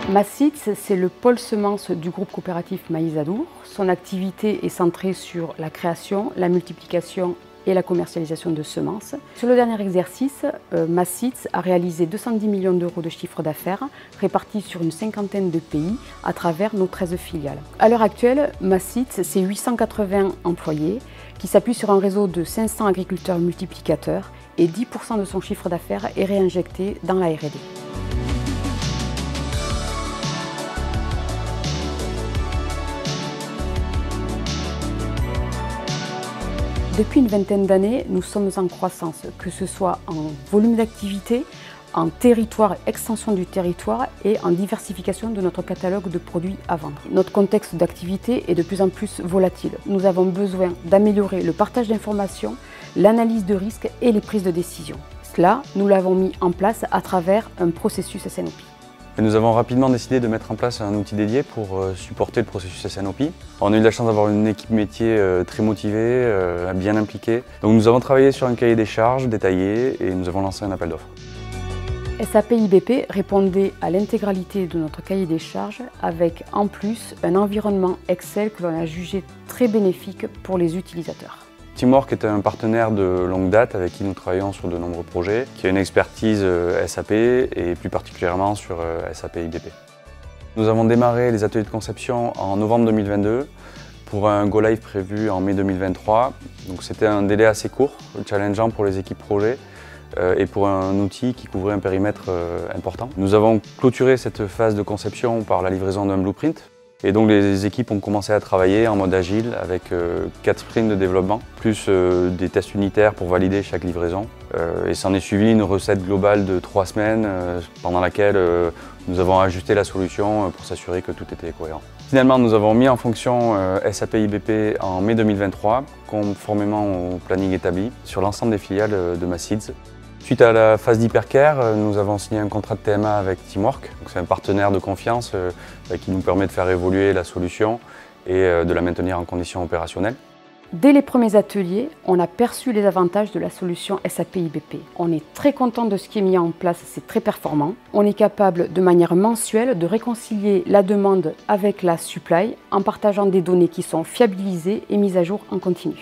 Massits, c'est le pôle semences du groupe coopératif Maïs Adour. Son activité est centrée sur la création, la multiplication et la commercialisation de semences. Sur le dernier exercice, Massits a réalisé 210 millions d'euros de chiffre d'affaires répartis sur une cinquantaine de pays à travers nos 13 filiales. À l'heure actuelle, Massits, c'est 880 employés qui s'appuient sur un réseau de 500 agriculteurs multiplicateurs et 10% de son chiffre d'affaires est réinjecté dans la R&D. Depuis une vingtaine d'années, nous sommes en croissance, que ce soit en volume d'activité, en territoire, extension du territoire et en diversification de notre catalogue de produits à vendre. Notre contexte d'activité est de plus en plus volatile. Nous avons besoin d'améliorer le partage d'informations, l'analyse de risques et les prises de décision. Cela, nous l'avons mis en place à travers un processus SNOP. Nous avons rapidement décidé de mettre en place un outil dédié pour supporter le processus SNOP. On a eu la chance d'avoir une équipe métier très motivée, bien impliquée. Donc nous avons travaillé sur un cahier des charges détaillé et nous avons lancé un appel d'offres. SAP IBP répondait à l'intégralité de notre cahier des charges avec en plus un environnement Excel que l'on a jugé très bénéfique pour les utilisateurs. Teamwork est un partenaire de longue date avec qui nous travaillons sur de nombreux projets, qui a une expertise SAP et plus particulièrement sur SAP IBP. Nous avons démarré les ateliers de conception en novembre 2022 pour un go live prévu en mai 2023. Donc c'était un délai assez court, challengeant pour les équipes projet et pour un outil qui couvrait un périmètre important. Nous avons clôturé cette phase de conception par la livraison d'un blueprint. Et donc les équipes ont commencé à travailler en mode agile avec 4 sprints de développement, plus des tests unitaires pour valider chaque livraison. Et s'en est suivi une recette globale de 3 semaines pendant laquelle nous avons ajusté la solution pour s'assurer que tout était cohérent. Finalement, nous avons mis en fonction SAP IBP en mai 2023, conformément au planning établi, sur l'ensemble des filiales de Massits. Suite à la phase d'hypercare, nous avons signé un contrat de TMA avec Teamwork. C'est un partenaire de confiance qui nous permet de faire évoluer la solution et de la maintenir en conditions opérationnelles. Dès les premiers ateliers, on a perçu les avantages de la solution SAP IBP. On est très content de ce qui est mis en place, c'est très performant. On est capable de manière mensuelle de réconcilier la demande avec la supply en partageant des données qui sont fiabilisées et mises à jour en continu.